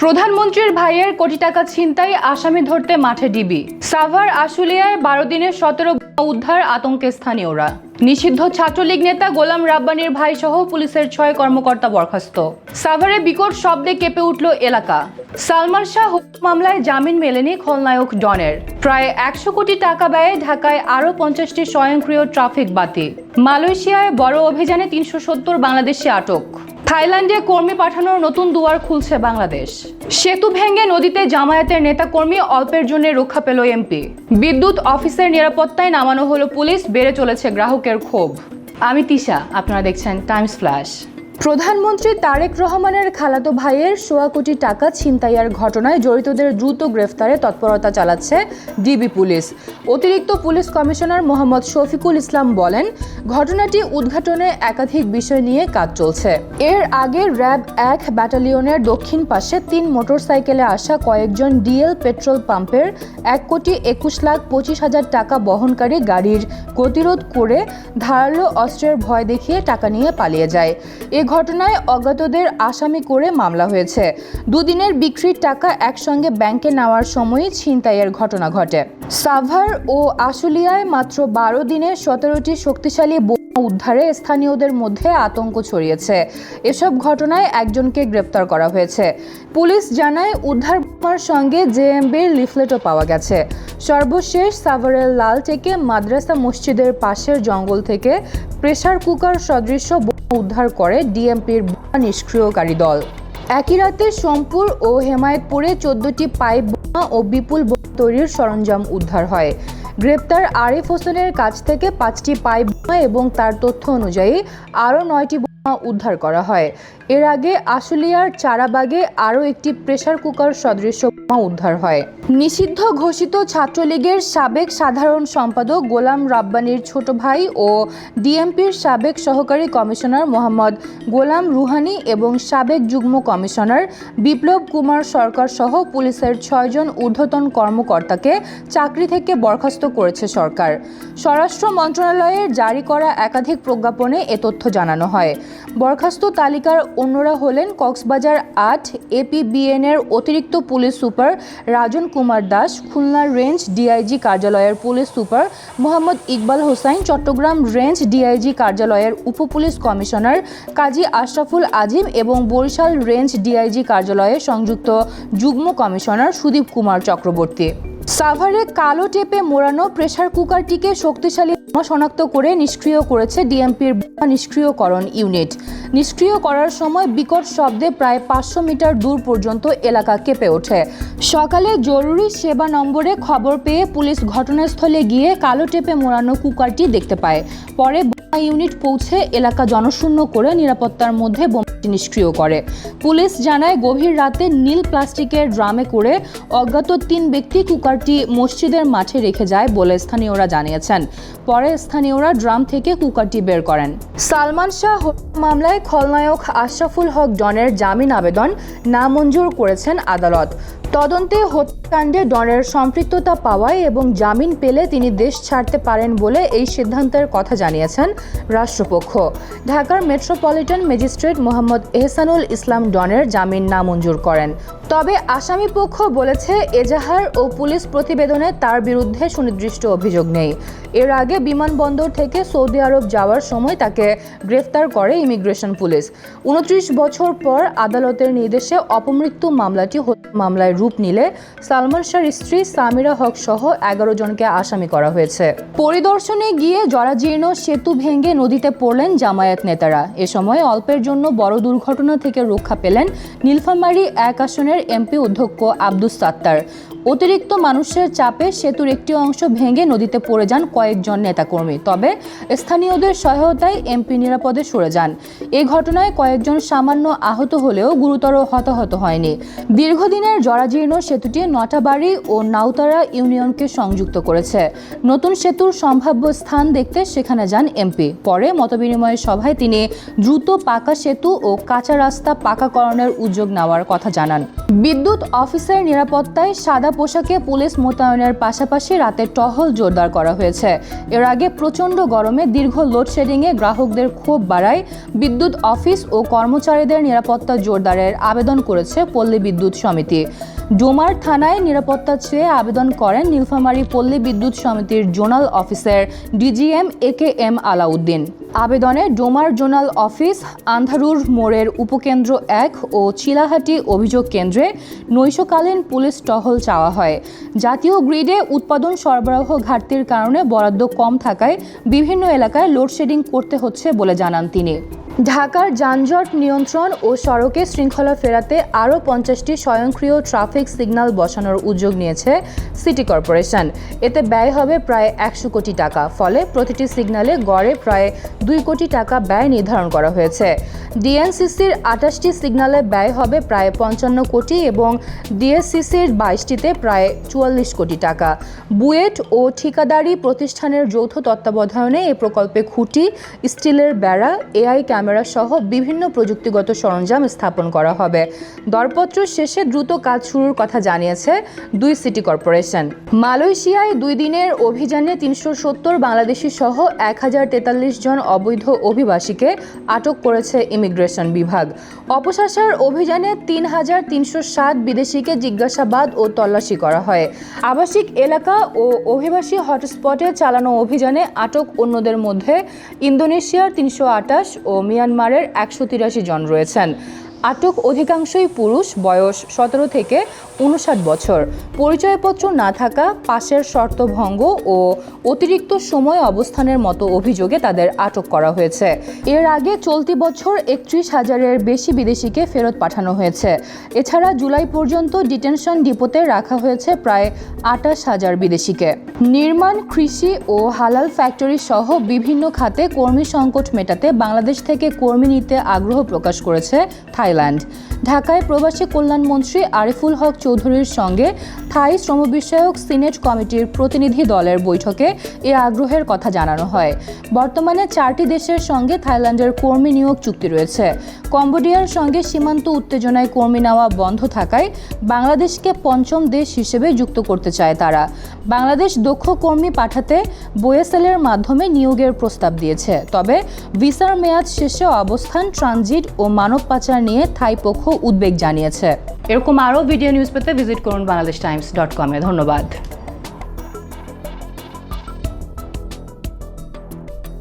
প্রধানমন্ত্রীর ভাইয়ের কোটি টাকা ছিনতাই, আসামি ধরতে মাঠে ডিবি। সাভার আশুলিয়ায় 12 দিনে 17 উদ্ধার, আতঙ্কে স্থানীয়রা। নিষিদ্ধ ছাত্রলীগ নেতা গোলাম রাব্বানীর ভাই সহ পুলিশের 6 কর্মকর্তা বরখাস্ত। সাভারে বিকট শব্দে কেঁপে উঠল এলাকা। সালমান শাহ মামলায় জামিন মেলেনি খলনায়ক ডনের। প্রায় 100 কোটি টাকা ব্যয়ে ঢাকায় আরও 50টি স্বয়ংক্রিয় ট্রাফিক বাতি। মালয়েশিয়ায় বড় অভিযানে 370 বাংলাদেশি আটক। থাইল্যান্ডে কর্মী পাঠানোর নতুন দুয়ার খুলছে বাংলাদেশ। সেতু ভেঙে নদীতে জামায়াতের নেতাকর্মী, অল্পের জন্য রক্ষা পেল এমপি। বিদ্যুৎ অফিসের নিরাপত্তায় নামানো হলো পুলিশ, বেড়ে চলেছে গ্রাহকের ক্ষোভ। আমি তিশা, আপনারা দেখছেন টাইমস ফ্ল্যাশ। প্রধানমন্ত্রী তারেক রহমানের খালাতো ভাইয়ের 1.25 কোটি টাকা ছিনতাইয়ের ঘটনায় জড়িতদের দ্রুত গ্রেফতারে তৎপরতা চালাচ্ছে ডিবি পুলিশ। অতিরিক্ত পুলিশ কমিশনার মোহাম্মদ শফিকুল ইসলাম বলেন, ঘটনাটি উদ্ঘাটনে একাধিক বিষয় নিয়ে কাজ চলছে। এর আগে র্যাব 1 ব্যাটালিয়নের দক্ষিণ পাশে 3 মোটরসাইকেলে আসা কয়েকজন ডিএল পেট্রোল পাম্পের 1,25,25,000 টাকা বহনকারী গাড়ির গতিরোধ করে ধারালো অস্ত্রের ভয় দেখিয়ে টাকা নিয়ে পালিয়ে যায়। এ ঘটনায় অজ্ঞাতদের আসামি করে মামলা হয়েছে। দুদিনের বিক্রির টাকা একসঙ্গে ব্যাংকে নেওয়ার সময়ই ছিনতাইয়ের ঘটনা ঘটে। সাভার ও আশুলিয়ায় মাত্র 12 দিনে 17টি শক্তিশালী বোমা উদ্ধারে স্থানীয়দের মধ্যে আতঙ্ক ছড়িয়েছে। এসব ঘটনায় একজনকে গ্রেপ্তার করা হয়েছে। পুলিশ জানায়, উদ্ধার বোমার সঙ্গে জেএমবির লিফলেটও পাওয়া গেছে। সর্বশেষ সাভারের লালটেকে মাদ্রাসা মসজিদের পাশের জঙ্গল থেকে প্রেসার কুকার সদৃশ উদ্ধার করে ডিএমপির বোমা নিষ্ক্রিয়কারী দল। একই রাতে সোমপুর ও হেমায়েতপুরে 14টি পাইপ বোমা ও বিপুল বোমা তৈরির সরঞ্জাম উদ্ধার হয়। গ্রেপ্তার আরিফ হোসেনের কাছ থেকে 5টি পাইপ বোমা এবং তার তথ্য অনুযায়ী আরও 9টি বোমা উদ্ধার করা হয়। এর আগে আশুলিয়ার চারাবাগে আরও একটি প্রেসার কুকার সদৃশ বোমা উদ্ধার হয়। নিষিদ্ধ ঘোষিত ছাত্রলীগের সাবেক সাধারণ সম্পাদক গোলাম রাব্বানীর ছোট ভাই ও ডিএমপির সাবেক সহকারী কমিশনার মোহাম্মদ গোলাম রুহানি এবং সাবেক যুগ্ম কমিশনার বিপ্লব কুমার সরকার সহ পুলিশের 6 জন ঊর্ধ্বতন কর্মকর্তাকে চাকরি থেকে বরখাস্ত করেছে সরকার। স্বরাষ্ট্র মন্ত্রণালয়ের জারি করা একাধিক প্রজ্ঞাপনে এ তথ্য জানানো হয়। বরখাস্ত তালিকার অন্যরা হলেন কক্সবাজার 8 এপিবিএনের অতিরিক্ত police super Rajan Kumar Das, Khulna range DIG কার্যালয়ের police super Mohammad Iqbal Hossain, Chattogram range DIG কার্যালয়ের উপপুলিশ কমিশনার কাজী আশরাফুল আজিম এবং বরিশাল রেঞ্জ ডিআইজি কার্যালয়ের সংযুক্ত যুগ্ম কমিশনার সুদীপ কুমার চক্রবর্তী। সাভারে কালো টেপে মোড়ানো প্রেসার কুকারটিকে শক্তিশালী বোমা শনাক্ত করে নিষ্ক্রিয় করেছে ডিএমপির বোমা নিষ্ক্রিয়করণ ইউনিট। নিষ্ক্রিয় করার সময় বিকট শব্দে প্রায় 500 মিটার দূর পর্যন্ত এলাকা কেঁপে ওঠে। সকালে জরুরি সেবা নম্বরে খবর পেয়ে পুলিশ ঘটনাস্থলে গিয়ে কালো টেপে মোড়ানো কুকারটি দেখতে পায়। পরে বোমা ইউনিট পৌঁছে এলাকা জনশূন্য করে নিরাপত্তার মধ্যে বোমাটি নিষ্ক্রিয় করে। পুলিশ জানায়, গভীর রাতে নীল প্লাস্টিকের ড্রামে করে অজ্ঞাত 3 ব্যক্তি কুকারটি মসজিদের মাঠে রেখে যায় বলে স্থানীয়রা জানিয়েছেন। পরে স্থানীয়রা ড্রাম থেকে কুকারটি বের করেন। সালমান শাহ মামলায় খলনায়ক আশরাফুল হক ডনের জামিন আবেদন নামঞ্জুর করেছেন আদালত। তদন্তে হত্যাকাণ্ডে ডনের সম্পৃক্ততা পাওয়ায় এবং জামিন পেলে তিনি দেশ ছাড়তে পারেন বলে এই সিদ্ধান্তের কথা জানিয়েছেন রাষ্ট্রপক্ষ। ঢাকার মেট্রোপলিটন ম্যাজিস্ট্রেট মোহাম্মদ এহসানুল ইসলাম ডনের জামিন নামঞ্জুর করেন। তবে আসামিপক্ষ বলেছে, এজাহার ও পুলিশ প্রতিবেদনে তার বিরুদ্ধে সুনির্দিষ্ট অভিযোগ নেই। এর আগে বিমানবন্দর থেকে সৌদি আরব যাওয়ার সময় তাকে গ্রেফতার করে ইমিগ্রেশন পুলিশ। 29 বছর পর আদালতের নির্দেশে অপমৃত্যু মামলাটি মামলায় রূপ নিলে সালমান শাহর স্ত্রী সামিরা হক সহ 11 জনকে আসামি করা হয়েছে। পরিদর্শনে গিয়ে জরাজীর্ণ সেতু ভেঙে নদীতে পড়লেন জামায়াত নেতারা। এ সময় অল্পের জন্য বড় দুর্ঘটনা থেকে রক্ষা পেলেন নীলফামারী 1 আসনের এমপি অধ্যক্ষ আব্দুস সাত্তার। অতিরিক্ত মানুষের চাপে সেতুর একটি অংশ ভেঙে নদীতে পড়ে যান কয়েকজন নেতাকর্মী। তবে স্থানীয়দের সহায়তায় এমপি নিরাপদে সরে যান। এই ঘটনায় কয়েকজন সামান্য আহত হলেও গুরুতর হতাহত হয়নি। দীর্ঘদিনের জরাজীর্ণ সেতুটি নটাবাড়ি ও নাউতারা ইউনিয়নকে সংযুক্ত করেছে। নতুন সেতুর সম্ভাব্য স্থান দেখতে সেখানে যান এমপি। পরে মতবিনিময় সভায় তিনি দ্রুত পাকা সেতু ও কাঁচা রাস্তা পাকাকরণের উদ্যোগ নেওয়ার কথা জানান। বিদ্যুৎ অফিসের নিরাপত্তায় সাদা পোশাকে পুলিশ মোতায়েনের পাশাপাশি রাতে টহল জোরদার করা হয়েছে। এর আগে প্রচণ্ড গরমে দীর্ঘ লোডশেডিংয়ে গ্রাহকদের ক্ষোভ বাড়ায় বিদ্যুৎ অফিস ও কর্মচারীদের নিরাপত্তা জোরদারের আবেদন করেছে পল্লী বিদ্যুৎ সমিতি। ডোমার থানায় নিরাপত্তা চেয়ে আবেদন করেন নীলফামারী পল্লী বিদ্যুৎ সমিতির zonal officer DGM AKM Alauddin. আবেদনে ডোমার জোনাল অফিস, আন্ধারুর মোড়ের উপকেন্দ্র 1 ও চিলাহাটি অভিযোগ কেন্দ্রে নৈশকালীন পুলিশ টহল চাওয়া হয়। জাতীয় গ্রিডে উৎপাদন সরবরাহ ঘাটতির কারণে বরাদ্দ কম থাকায় বিভিন্ন এলাকায় লোডশেডিং করতে হচ্ছে বলে জানান তিনি। ঢাকার যানজট নিয়ন্ত্রণ ও সড়কে শৃঙ্খলা ফেরাতে আরও 50টি স্বয়ংক্রিয় ট্রাফিক সিগন্যাল বসানোর উদ্যোগ নিয়েছে সিটি কর্পোরেশন। এতে ব্যয় হবে প্রায় 100 কোটি টাকা। ফলে প্রতিটি সিগন্যালে গড়ে প্রায় 2 কোটি টাকা ব্যয় নির্ধারণ করা হয়েছে। ডিএনসিসির 28টি সিগন্যালে ব্যয় হবে প্রায় 55 কোটি এবং ডিএসসিসির 22টিতে প্রায় 44 কোটি টাকা। বুয়েট ও ঠিকাদারি প্রতিষ্ঠানের যৌথ তত্ত্বাবধানে এই প্রকল্পে খুঁটি, স্টিলের বেড়া, AI ক্যামেরা সহ বিভিন্ন প্রযুক্তিগত সরঞ্জাম স্থাপন করা হবে। দরপত্র শেষে দ্রুত কাজ শুরুর কথা জানিয়েছে 2 সিটি কর্পোরেশন। মালয়েশিয়ায় 2 দিনের অভিযানে 370 বাংলাদেশি সহ 1043 জন অবৈধ অভিবাসীকে আটক করেছে ইমিগ্রেশন বিভাগ। অপশাসার অভিযানে 3307 বিদেশিকে জিজ্ঞাসাবাদ ও তল্লাশি করা হয়। আবাসিক এলাকা ও অভিবাসী হটস্পটে চালানো অভিযানে আটক অন্যদের মধ্যে ইন্দোনেশিয়ার 328 ও মিয়ানমারের 183 জন রয়েছেন। আটক অধিকাংশই পুরুষ, বয়স 17 থেকে 59 বছর। পরিচয়পত্র না থাকা, পাশের শর্ত ভঙ্গ ও অতিরিক্ত সময় অবস্থানের মতো অভিযোগে তাদের আটক করা হয়েছে। এর আগে চলতি বছর 31,000-এর বেশি বিদেশিকে ফেরত পাঠানো হয়েছে। এছাড়া জুলাই পর্যন্ত ডিটেনশন ডিপোতে রাখা হয়েছে প্রায় 28,000 বিদেশিকে। নির্মাণ, কৃষি ও হালাল ফ্যাক্টরি সহ বিভিন্ন খাতে কর্মী সংকট মেটাতে বাংলাদেশ থেকে কর্মী নিতে আগ্রহ প্রকাশ করেছে থাইল্যান্ড। ঢাকায় প্রবাসী কল্যাণমন্ত্রী আরিফুল হক চৌধুরীর সঙ্গে থাই শ্রম বিষয়ক সিনেট কমিটির প্রতিনিধি দলের বৈঠকে এ আগ্রহের কথা জানানো হয়। বর্তমানে 4টি দেশের সঙ্গে থাইল্যান্ডের কর্মী নিয়োগ চুক্তি রয়েছে। কম্বোডিয়ার সঙ্গে সীমান্ত উত্তেজনায় কর্মী নেওয়া বন্ধ থাকায় বাংলাদেশকে 5ম দেশ হিসেবে যুক্ত করতে চায় তারা। বাংলাদেশ দক্ষ কর্মী পাঠাতে বোয়েসেলের মাধ্যমে নিয়োগের প্রস্তাব দিয়েছে। তবে ভিসার মেয়াদ শেষে অবস্থান, ট্রানজিট ও মানব পাচার নিয়ে থাই পক্ষ উদ্বেগ জানিয়েছে। এরকম আরও ভিডিও নিউজ পেতে ভিজিট করুন BangladeshTimes.com-এ। ধন্যবাদ।